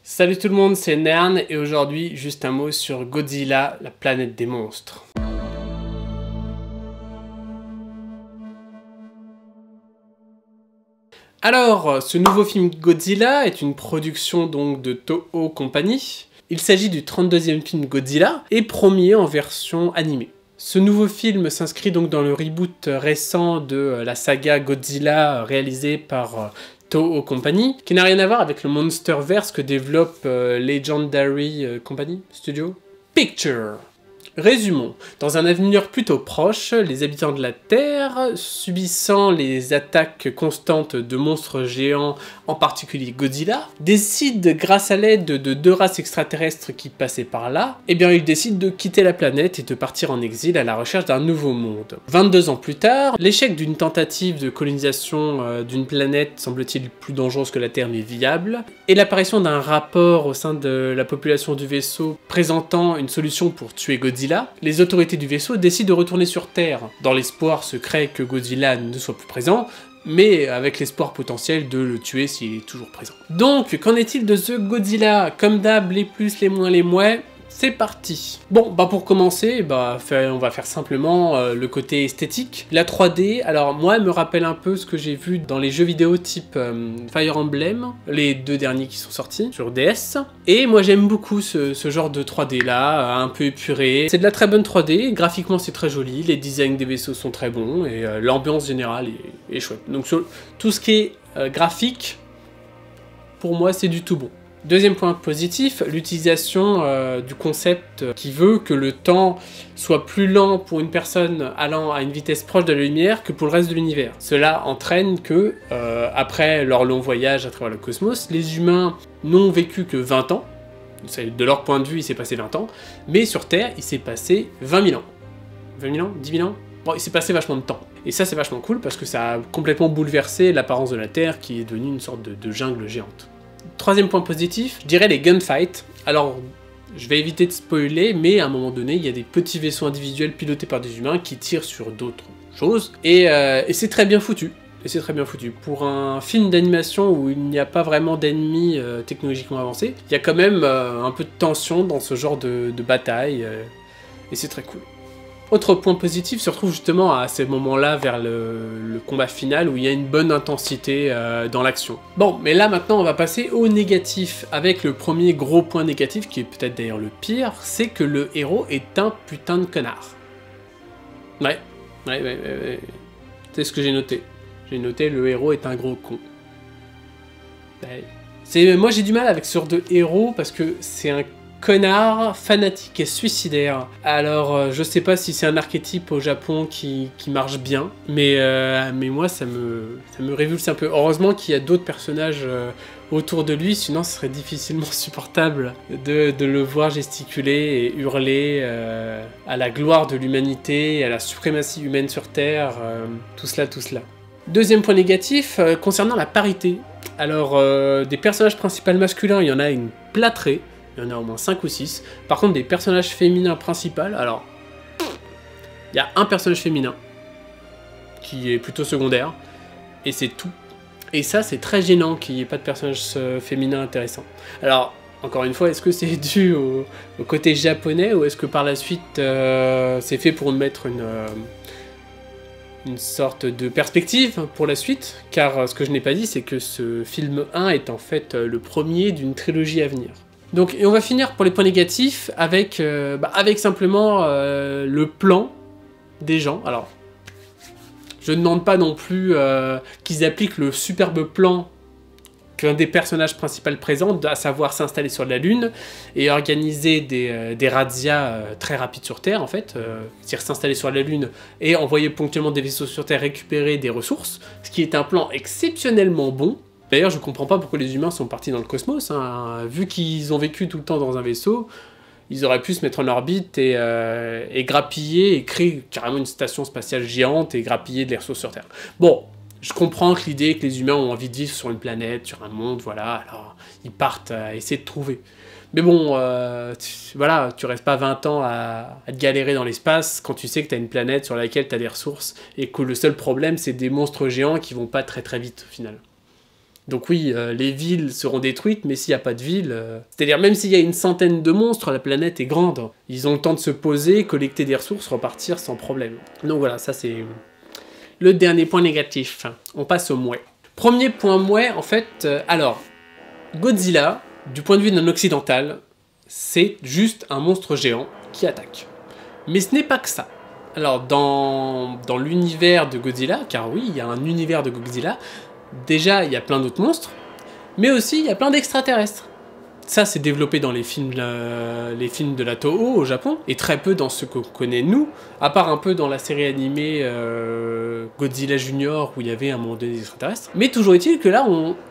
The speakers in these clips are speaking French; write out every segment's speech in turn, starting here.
Salut tout le monde, c'est Nern et aujourd'hui, juste un mot sur Godzilla, la planète des monstres. Alors, ce nouveau film Godzilla est une production donc de Toho Company. Il s'agit du 32e film Godzilla et premier en version animée. Ce nouveau film s'inscrit donc dans le reboot récent de la saga Godzilla réalisée par Toho Company, qui n'a rien à voir avec le Monsterverse que développe Legendary Company Studio Picture. Résumons. Dans un avenir plutôt proche, les habitants de la Terre, subissant les attaques constantes de monstres géants, en particulier Godzilla, décident, grâce à l'aide de deux races extraterrestres qui passaient par là, ils décident de quitter la planète et de partir en exil à la recherche d'un nouveau monde. 22 ans plus tard, l'échec d'une tentative de colonisation d'une planète semble-t-il plus dangereuse que la Terre mais viable, et l'apparition d'un rapport au sein de la population du vaisseau présentant une solution pour tuer Godzilla, les autorités du vaisseau décident de retourner sur Terre, dans l'espoir secret que Godzilla ne soit plus présent, mais avec l'espoir potentiel de le tuer s'il est toujours présent. Donc, qu'en est-il de ce Godzilla? Comme d'hab, les plus, les moins, c'est parti. Bon, pour commencer, on va faire simplement le côté esthétique. La 3D, alors moi, elle me rappelle un peu ce que j'ai vu dans les jeux vidéo type Fire Emblem, les deux derniers qui sont sortis sur DS. Et moi, j'aime beaucoup ce genre de 3D là, un peu épuré. C'est de la très bonne 3D, graphiquement c'est très joli, les designs des vaisseaux sont très bons, et l'ambiance générale est chouette. Donc sur tout ce qui est graphique, pour moi, c'est du tout bon. Deuxième point positif, l'utilisation du concept qui veut que le temps soit plus lent pour une personne allant à une vitesse proche de la lumière que pour le reste de l'univers. Cela entraîne que, après leur long voyage à travers le cosmos, les humains n'ont vécu que 20 ans, de leur point de vue il s'est passé 20 ans, mais sur Terre il s'est passé 20 000 ans. 20 000 ans 10 000 ans. Bon, il s'est passé vachement de temps. Et ça c'est vachement cool parce que ça a complètement bouleversé l'apparence de la Terre qui est devenue une sorte de jungle géante. Troisième point positif, je dirais les gunfights. Alors, je vais éviter de spoiler, mais à un moment donné, il y a des petits vaisseaux individuels pilotés par des humains qui tirent sur d'autres choses, et c'est très bien foutu. Et c'est très bien foutu. Pour un film d'animation où il n'y a pas vraiment d'ennemis technologiquement avancés, il y a quand même un peu de tension dans ce genre de bataille, et c'est très cool. Autre point positif se retrouve justement à ces moments-là vers le combat final où il y a une bonne intensité dans l'action. Bon, mais là maintenant on va passer au négatif, avec le premier gros point négatif, qui est peut-être d'ailleurs le pire, c'est que le héros est un putain de connard. Ouais. C'est ce que j'ai noté. J'ai noté le héros est un gros con. Ouais. Moi j'ai du mal avec ce genre de héros parce que c'est un connard, fanatique et suicidaire. Alors, je sais pas si c'est un archétype au Japon qui marche bien, mais moi ça me révulse un peu. Heureusement qu'il y a d'autres personnages autour de lui, sinon ce serait difficilement supportable de le voir gesticuler et hurler à la gloire de l'humanité, à la suprématie humaine sur Terre, tout cela. Deuxième point négatif, concernant la parité. Alors, des personnages principaux masculins, il y en a une plâtrée. Il y en a au moins 5 ou 6. Par contre, des personnages féminins principaux, alors... Il y a un personnage féminin, qui est plutôt secondaire, et c'est tout. Et ça, c'est très gênant qu'il n'y ait pas de personnage féminin intéressant. Alors, encore une fois, est-ce que c'est dû au côté japonais, ou est-ce que par la suite, c'est fait pour mettre une sorte de perspective pour la suite? Car ce que je n'ai pas dit, c'est que ce film 1 est en fait le premier d'une trilogie à venir. Donc, et on va finir pour les points négatifs avec simplement le plan des gens. Alors, je ne demande pas non plus qu'ils appliquent le superbe plan qu'un des personnages principaux présente, à savoir s'installer sur la Lune et organiser des razzias très rapides sur Terre, en fait. C'est-à-dire s'installer sur la Lune et envoyer ponctuellement des vaisseaux sur Terre récupérer des ressources, ce qui est un plan exceptionnellement bon. D'ailleurs, je comprends pas pourquoi les humains sont partis dans le cosmos, hein. Vu qu'ils ont vécu tout le temps dans un vaisseau, ils auraient pu se mettre en orbite et grappiller et créer carrément une station spatiale géante et grappiller des ressources sur Terre. Bon, je comprends que l'idée que les humains ont envie de vivre sur une planète, sur un monde, voilà, alors ils partent à essayer de trouver. Mais bon, voilà, tu restes pas 20 ans à te galérer dans l'espace quand tu sais que tu as une planète sur laquelle tu as des ressources et que le seul problème c'est des monstres géants qui vont pas très vite au final. Donc oui, les villes seront détruites, mais s'il n'y a pas de ville... C'est-à-dire, même s'il y a une centaine de monstres, la planète est grande. Ils ont le temps de se poser, collecter des ressources, repartir sans problème. Donc voilà, ça c'est le dernier point négatif. On passe au mouet. Premier point mouet, en fait... alors, Godzilla, du point de vue d'un occidental, c'est juste un monstre géant qui attaque. Mais ce n'est pas que ça. Alors, dans l'univers de Godzilla, car oui, il y a un univers de Godzilla, déjà, il y a plein d'autres monstres, mais aussi, il y a plein d'extraterrestres. Ça, c'est développé dans les films de la Toho au Japon, et très peu dans ce qu'on connaît nous, à part un peu dans la série animée Godzilla Junior, où il y avait un moment donné des extraterrestres. Mais toujours est-il que là,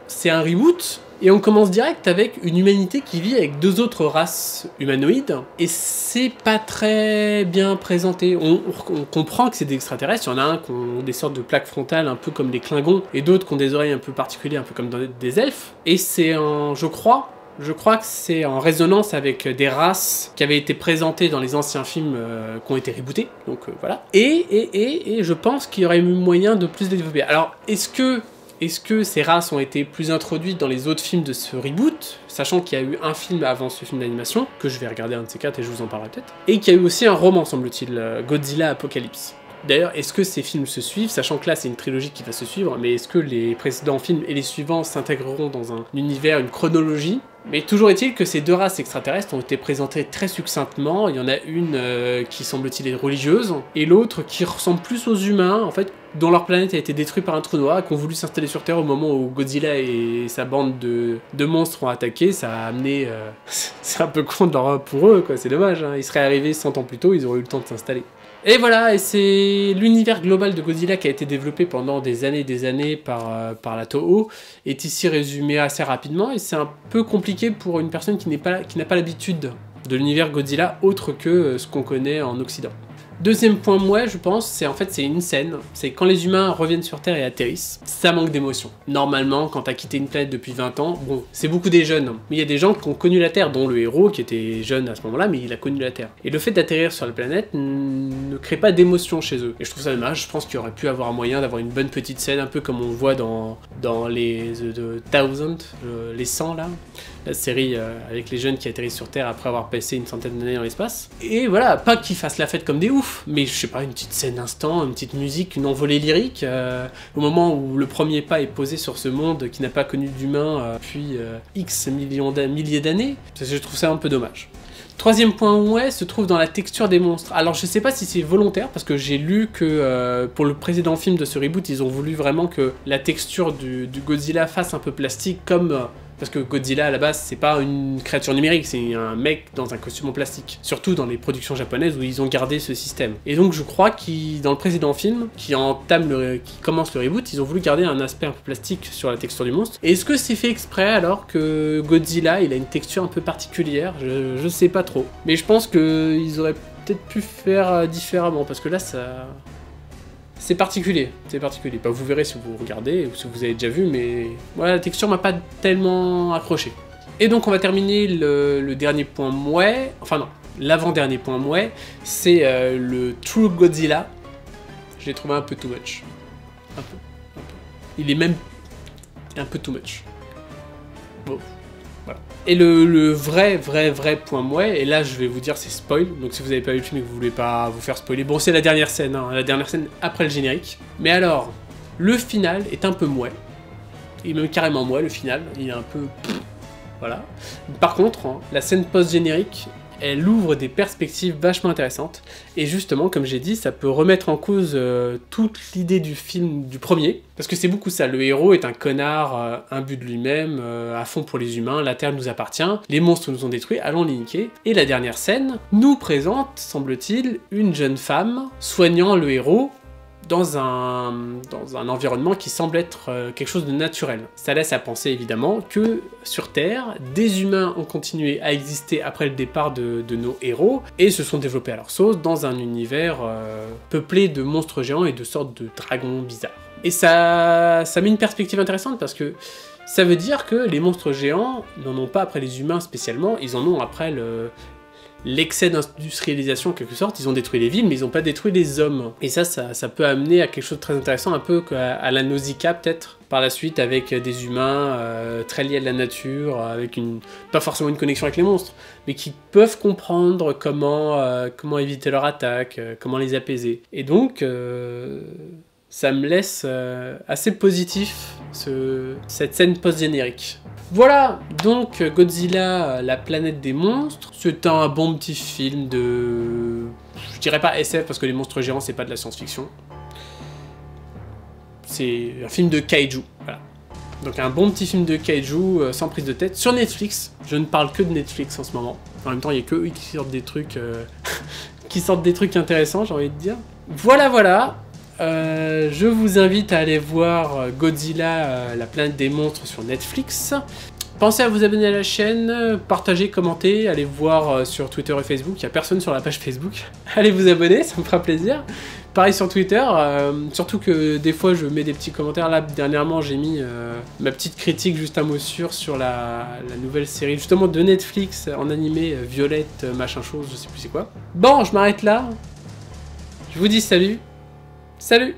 c'est un reboot, et on commence direct avec une humanité qui vit avec deux autres races humanoïdes, et c'est pas très bien présenté. On comprend que c'est des extraterrestres, il y en a un qui ont des sortes de plaques frontales, un peu comme les Klingons, et d'autres qui ont des oreilles un peu particulières, un peu comme des elfes, et c'est je crois que c'est en résonance avec des races qui avaient été présentées dans les anciens films qui ont été rebootés, donc voilà. Et je pense qu'il y aurait eu moyen de plus les développer. Alors, est-ce que ces races ont été plus introduites dans les autres films de ce reboot, sachant qu'il y a eu un film avant ce film d'animation, que je vais regarder un de ces quatre et je vous en parlerai peut-être, et qu'il y a eu aussi un roman, semble-t-il, Godzilla Apocalypse. D'ailleurs, est-ce que ces films se suivent, sachant que là c'est une trilogie qui va se suivre, mais est-ce que les précédents films et les suivants s'intégreront dans un univers, une chronologie? Mais toujours est-il que ces deux races extraterrestres ont été présentées très succinctement. Il y en a une qui semble-t-il être religieuse, et l'autre qui ressemble plus aux humains, en fait, dont leur planète a été détruite par un trou noir, et qui ont voulu s'installer sur Terre au moment où Godzilla et sa bande de monstres ont attaqué. Ça a amené... c'est un peu con pour eux, quoi, c'est dommage, hein. Ils seraient arrivés 100 ans plus tôt, ils auraient eu le temps de s'installer. Et voilà, et c'est l'univers global de Godzilla qui a été développé pendant des années par la Toho, est ici résumé assez rapidement, et c'est un peu compliqué pour une personne qui n'a pas l'habitude de l'univers Godzilla autre que ce qu'on connaît en Occident. Deuxième point mouais, je pense, c'est une scène, c'est quand les humains reviennent sur Terre et atterrissent, ça manque d'émotion. Normalement, quand t'as quitté une planète depuis 20 ans, bon, c'est beaucoup des jeunes, mais il y a des gens qui ont connu la Terre, dont le héros qui était jeune à ce moment-là, mais il a connu la Terre. Et le fait d'atterrir sur la planète ne crée pas d'émotion chez eux. Et je trouve ça dommage, je pense qu'il y aurait pu avoir un moyen d'avoir une bonne petite scène, un peu comme on voit dans les The Thousand, les 100 là, la série avec les jeunes qui atterrissent sur Terre après avoir passé une centaine d'années dans l'espace. Et voilà, pas qu'ils fassent la fête comme des oufs, mais je sais pas, une petite scène instant, une petite musique, une envolée lyrique, au moment où le premier pas est posé sur ce monde qui n'a pas connu d'humain depuis X milliers d'années. Je trouve ça un peu dommage. Troisième point ouais se trouve dans la texture des monstres. Alors je sais pas si c'est volontaire, parce que j'ai lu que pour le précédent film de ce reboot, ils ont voulu vraiment que la texture du Godzilla fasse un peu plastique, comme... parce que Godzilla, à la base, c'est pas une créature numérique, c'est un mec dans un costume en plastique. Surtout dans les productions japonaises où ils ont gardé ce système. Et donc je crois que dans le précédent film, qui commence le reboot, ils ont voulu garder un aspect un peu plastique sur la texture du monstre. Et est-ce que c'est fait exprès alors que Godzilla, il a une texture un peu particulière? Je sais pas trop. Mais je pense qu'ils auraient peut-être pu faire différemment, parce que là, ça... c'est particulier, c'est particulier. Bah, vous verrez si vous regardez, ou si vous avez déjà vu, mais voilà, la texture m'a pas tellement accroché. Et donc on va terminer le dernier point mouais, enfin non, l'avant-dernier point mouais, c'est le True Godzilla. Je l'ai trouvé un peu too much. Un peu. Il est même un peu too much. Bon, voilà. Et le vrai point mouais, et là je vais vous dire c'est spoil, donc si vous n'avez pas vu le film et que vous voulez pas vous faire spoiler, bon c'est la dernière scène, hein, la dernière scène après le générique. Mais alors, le final est un peu mouais, et même carrément mouais le final, il est un peu... voilà. Par contre, hein, la scène post-générique, elle ouvre des perspectives vachement intéressantes, et justement, comme j'ai dit, ça peut remettre en cause toute l'idée du film du premier, parce que c'est beaucoup ça, le héros est un connard, imbu de lui-même, à fond pour les humains, la Terre nous appartient, les monstres nous ont détruits, allons les niquer. Et la dernière scène nous présente, semble-t-il, une jeune femme soignant le héros, dans un environnement qui semble être quelque chose de naturel. Ça laisse à penser évidemment que sur Terre, des humains ont continué à exister après le départ de nos héros et se sont développés à leur sauce dans un univers peuplé de monstres géants et de sortes de dragons bizarres. Et ça met une perspective intéressante parce que ça veut dire que les monstres géants n'en ont pas après les humains spécialement, ils en ont après l'excès d'industrialisation en quelque sorte. Ils ont détruit les villes, mais ils n'ont pas détruit les hommes. Et ça peut amener à quelque chose de très intéressant, un peu à la Nausicaa peut-être, par la suite, avec des humains très liés à la nature, avec pas forcément une connexion avec les monstres, mais qui peuvent comprendre comment éviter leur attaque, comment les apaiser. Et donc, ça me laisse assez positif, cette scène post-générique. Voilà, donc Godzilla, la planète des monstres. C'est un bon petit film de... Je dirais pas SF, parce que les monstres géants, c'est pas de la science-fiction. C'est un film de kaiju, voilà. Donc un bon petit film de kaiju, sans prise de tête, sur Netflix. Je ne parle que de Netflix en ce moment. En même temps, il n'y a que eux qui sortent des trucs... qui sortent des trucs intéressants, j'ai envie de dire. Voilà. Je vous invite à aller voir Godzilla, la planète des monstres sur Netflix. Pensez à vous abonner à la chaîne, partagez, commentez, allez voir sur Twitter et Facebook, il n'y a personne sur la page Facebook. Allez vous abonner, ça me fera plaisir. Pareil sur Twitter, surtout que des fois je mets des petits commentaires. Là, dernièrement, j'ai mis ma petite critique juste un mot sur la nouvelle série justement de Netflix en animé, Violette, machin chose, je sais plus c'est quoi. Bon, je m'arrête là. Je vous dis salut. Salut!